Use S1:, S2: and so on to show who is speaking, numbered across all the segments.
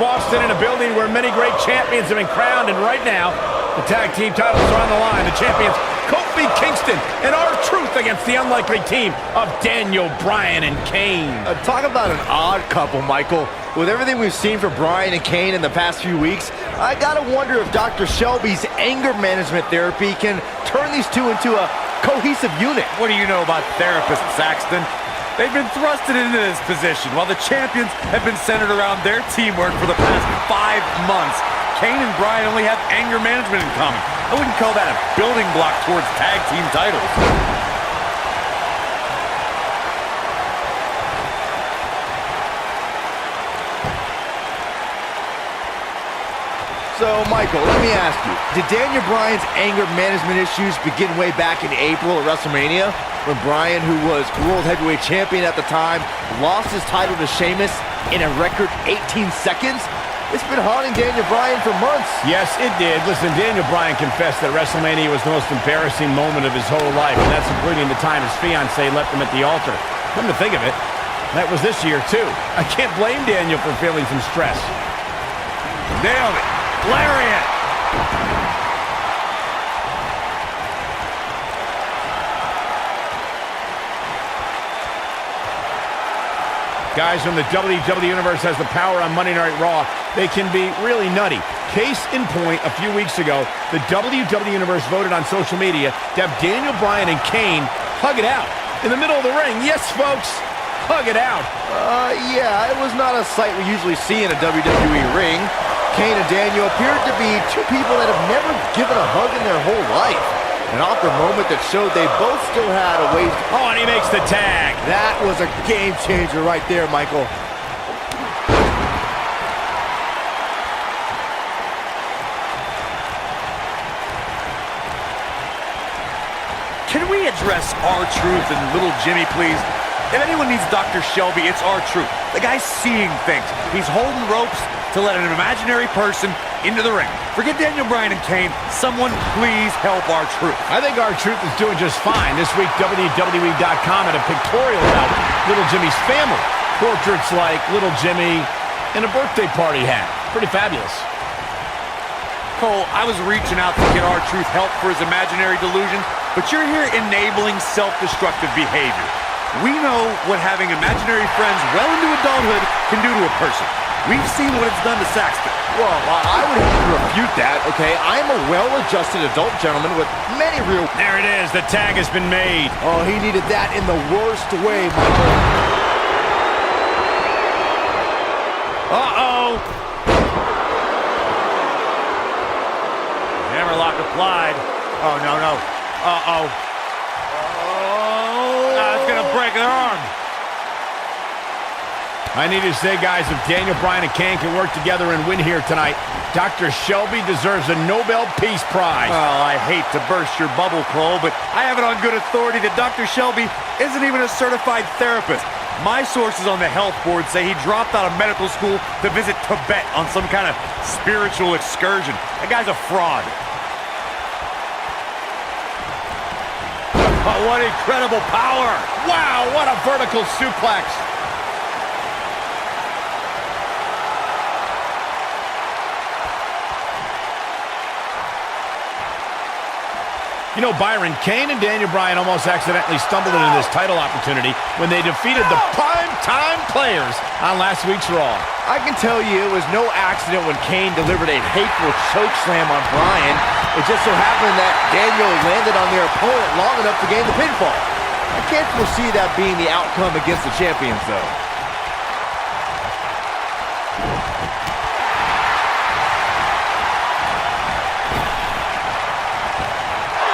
S1: Boston, in a building where many great champions have been crowned, and right now, the tag team titles are on the line. The champions, Kofi Kingston and R-Truth, against the unlikely team of Daniel Bryan and Kane.
S2: Talk about an odd couple, Michael. With everything we've seen from Bryan and Kane in the past few weeks, I gotta wonder if Dr. Shelby's anger management therapy can turn these two into a cohesive unit.
S3: What do you know about therapists, Saxton? They've been thrusted into this position while the champions have been centered around their teamwork for the past 5 months. Kane and Bryan only have anger management in common. I wouldn't call that a building block towards tag team titles.
S2: So, Michael, let me ask you, did Daniel Bryan's anger management issues begin way back in April at WrestleMania, when Bryan, who was World Heavyweight Champion at the time, lost his title to Sheamus in a record 18 seconds? It's been haunting Daniel Bryan for months.
S1: Yes, it did. Listen, Daniel Bryan confessed that WrestleMania was the most embarrassing moment of his whole life, and that's including the time his fiancée left him at the altar. Come to think of it, that was this year, too. I can't blame Daniel for feeling some stress.
S3: Nailed it. Lariat.
S1: Guys, when the WWE Universe has the power on Monday Night Raw, they can be really nutty. Case in point, a few weeks ago, the WWE Universe voted on social media to have Daniel Bryan and Kane hug it out in the middle of the ring. Yes, folks, hug it out.
S2: Yeah, it was not a sight we usually see in a WWE ring. Kane and Daniel appeared to be two people that have never given a hug in their whole life. An awkward moment that showed they both still had a ways to...
S1: Oh, and he makes the tag.
S2: That was a game changer right there, Michael.
S3: Can we address R-Truth and Little Jimmy, please? If anyone needs Dr. Shelby, it's R-Truth. The guy's seeing things. He's holding ropes to let an imaginary person into the ring. Forget Daniel Bryan and Kane. Someone please help R-Truth.
S1: I think R-Truth is doing just fine. This week, WWE.com had a pictorial about Little Jimmy's family. Portraits like Little Jimmy and a birthday party hat. Pretty fabulous.
S3: Cole, I was reaching out to get R-Truth help for his imaginary delusion, but you're here enabling self-destructive behavior. We know what having imaginary friends well into adulthood can do to a person. We've seen what it's done to Saxton.
S2: Well, I would have to refute that, okay? I'm a well-adjusted adult gentleman with many real...
S1: There it is. The tag has been made.
S2: Oh, he needed that in the worst way, Michael.
S3: Uh-oh. Hammerlock applied. Oh, no. Uh-oh. That's going to break their arm.
S1: I need to say, guys, if Daniel Bryan and Kane can work together and win here tonight, Dr. Shelby deserves a Nobel Peace Prize.
S3: Well, I hate to burst your bubble, Cole, but I have it on good authority that Dr. Shelby isn't even a certified therapist. My sources on the health board say he dropped out of medical school to visit Tibet on some kind of spiritual excursion. That guy's a fraud.
S1: Oh, what incredible power. Wow, what a vertical suplex. You know, Byron, Kane and Daniel Bryan almost accidentally stumbled into this title opportunity when they defeated the prime-time players on last week's Raw.
S2: I can tell you it was no accident when Kane delivered a hateful chokeslam on Bryan. It just so happened that Daniel landed on their opponent long enough to gain the pinfall. I can't foresee that being the outcome against the champions, though.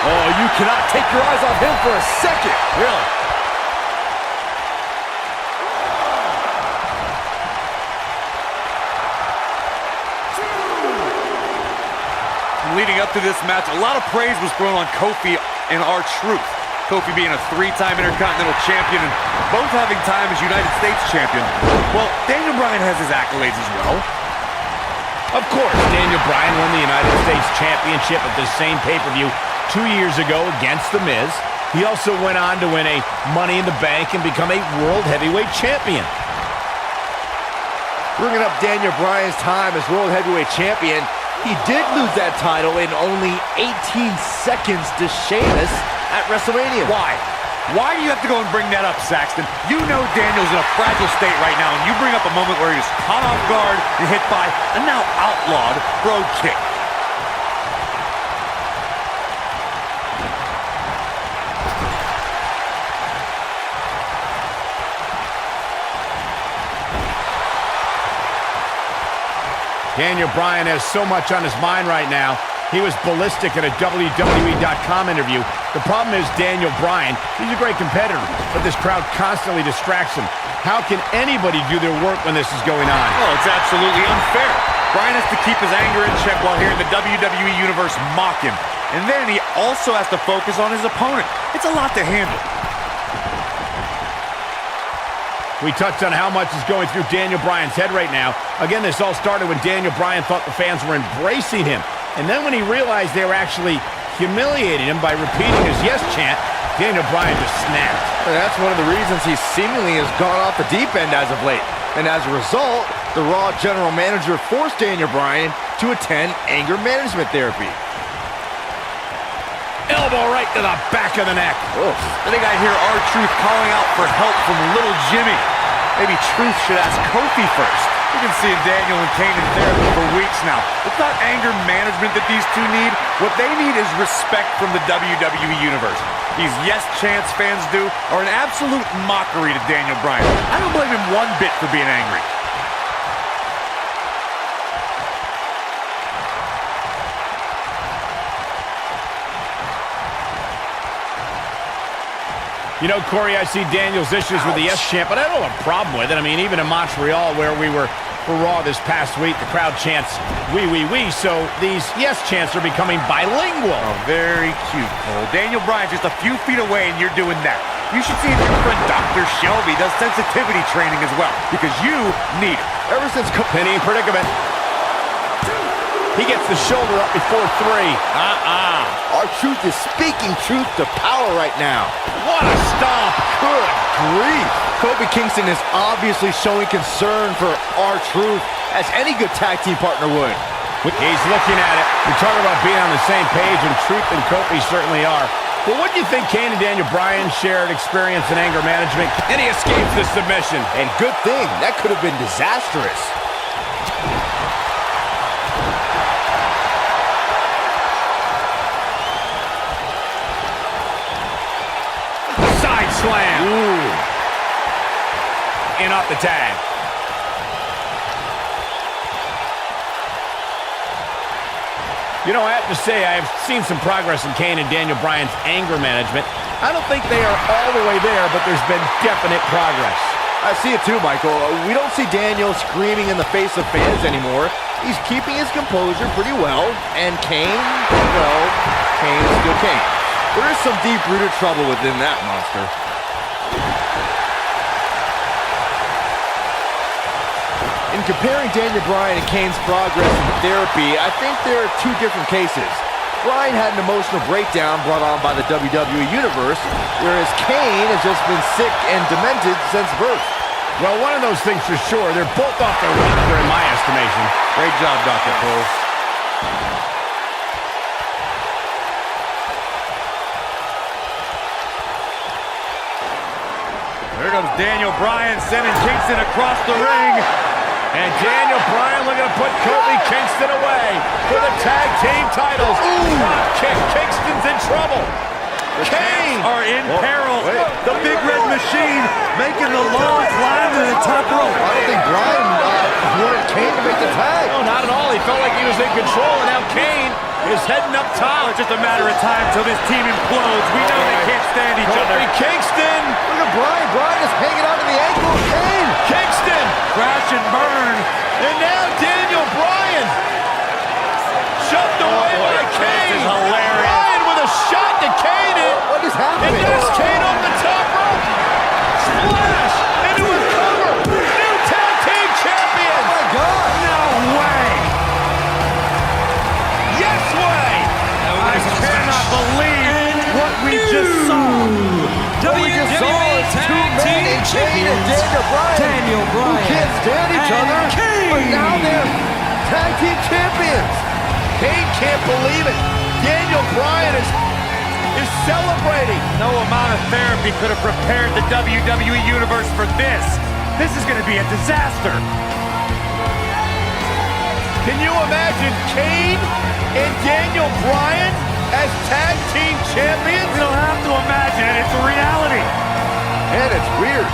S2: Oh, you cannot take your eyes off him for a second.
S1: Really?
S3: Leading up to this match, a lot of praise was thrown on Kofi and R-Truth. Kofi being a 3-time Intercontinental Champion and both having time as United States Champion. Well, Daniel Bryan has his accolades as well.
S1: Of course, Daniel Bryan won the United States Championship at the same pay-per-view 2 years ago against The Miz. He also went on to win a Money in the Bank and become a World Heavyweight Champion.
S2: bringing up Daniel Bryan's time as World Heavyweight Champion. He did lose that title in only 18 seconds to Sheamus at WrestleMania.
S3: Why? Why do you have to go and bring that up, Saxton? You know Daniel's in a fragile state right now, and you bring up a moment where he was caught off guard and hit by a now outlawed brogue kick.
S1: Daniel Bryan has so much on his mind right now. He was ballistic in a WWE.com interview. The problem is Daniel Bryan, he's a great competitor, but this crowd constantly distracts him. How can anybody do their work when this is going on?
S3: Well, it's absolutely unfair. Bryan has to keep his anger in check while hearing the WWE Universe mock him. And then he also has to focus on his opponent. It's a lot to handle.
S1: We touched on how much is going through Daniel Bryan's head right now. Again, this all started when Daniel Bryan thought the fans were embracing him. And then when he realized they were actually humiliating him by repeating his yes chant, Daniel Bryan just snapped.
S2: And that's one of the reasons he seemingly has gone off the deep end as of late. And as a result, the Raw general manager forced Daniel Bryan to attend anger management therapy.
S1: Elbow right to the back of the neck.
S2: Oof.
S3: I think I hear R-Truth calling out for help from little Jimmy. Maybe Truth should ask Kofi first. You can see Daniel and Kane in therapy for weeks now. It's not anger management that these two need. What they need is respect from the WWE Universe. These yes chants fans do are an absolute mockery to Daniel Bryan. I don't blame him one bit for being angry.
S1: You know, Corey, I see Daniel's issues with the yes chant, but I don't have a problem with it. I mean, even in Montreal, where we were for Raw this past week, the crowd chants, "We, we, we," so these yes chants are becoming bilingual.
S3: Oh, very cute, Cole. Daniel Bryan's just a few feet away, and you're doing that. You should see if your friend Dr. Shelby does sensitivity training as well, because you need it.
S2: Ever since
S1: Penny predicament. He gets the shoulder up before three.
S2: R-Truth is speaking truth to power right now.
S1: What a stomp.
S2: Good grief. Kofi Kingston is obviously showing concern for R-Truth, as any good tag team partner would.
S1: He's looking at it. You're talking about being on the same page, and Truth and Kofi certainly are. Well, what do you think Kane and Daniel Bryan shared experience in anger management? And he escapes the submission.
S2: And good thing. That could have been disastrous.
S1: Side slam.
S2: Ooh.
S1: In off the tag. You know, I have to say, I have seen some progress in Kane and Daniel Bryan's anger management. I don't think they are all the way there, but there's been definite progress.
S2: I see it too, Michael. We don't see Daniel screaming in the face of fans anymore. He's keeping his composure pretty well. And Kane, well, Kane is still Kane. There is some deep-rooted trouble within that monster. In comparing Daniel Bryan and Kane's progress in therapy, I think there are two different cases. Bryan had an emotional breakdown brought on by the WWE Universe, whereas Kane has just been sick and demented since birth.
S1: Well, one of those things for sure. They're both off their rocker in my estimation.
S3: Great job, Dr. Cole. There comes Daniel Bryan sending Kingston across the ring.
S1: And Daniel Bryan looking to put Kofi Kingston away for the tag team titles. Ooh, kick. Kingston's in trouble.
S3: Kane are in peril. The Big Red Machine making the long climb to the top rope.
S2: I don't think Bryan wanted Kane to make the tag.
S1: No, not at all. He felt like he was in control, and now Kane is heading up top.
S3: It's just a matter of time till this team implodes. We know they can't stand each other.
S1: Kofi Kingston.
S2: Look at Bryan. Bryan is hanging on to the ankle of Kane.
S1: Kingston.
S3: Crash and burn.
S1: And now Daniel Bryan. Shoved away by Kane.
S3: This is hilarious.
S1: Bryan with a shot to Kane.
S2: What is happening?
S1: And there's Kane on the top rope. Splash into a cover. New tag team champion.
S2: Oh, my God.
S3: No way.
S1: Yes way.
S3: I cannot believe what we just saw.
S4: WWE Tag Team
S2: and Daniel Bryan, who can't stand each other, but now they're tag team champions.
S1: Kane can't believe it. Daniel Bryan is celebrating.
S3: No amount of therapy could have prepared the WWE Universe for this. This is going to be a disaster.
S1: Can you imagine Kane and Daniel Bryan as tag team champions?
S3: You don't have to imagine it. It's a reality.
S2: And it's weird.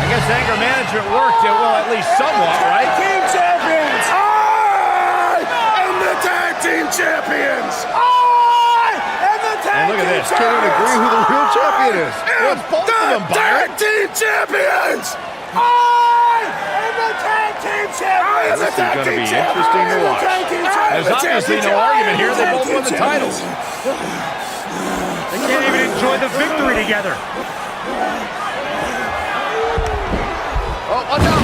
S1: I guess anger management worked, well, at least somewhat, right?
S4: Team champions! I am the tag team champions! I am the tag
S1: look at
S4: team
S1: this.
S4: champions!
S2: Can't even agree who the real champion is.
S1: Well, it's both of them, Byron.
S4: Tag team champions! I am the tag team champions!
S1: This is going to be interesting to watch. There's obviously no argument here. They both won the titles.
S3: They can't even enjoy the victory together.
S2: Oh, watch out!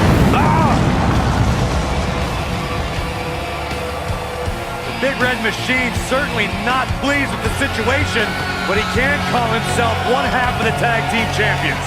S3: The Big Red Machine certainly not pleased with the situation, but he can call himself one half of the tag team champions.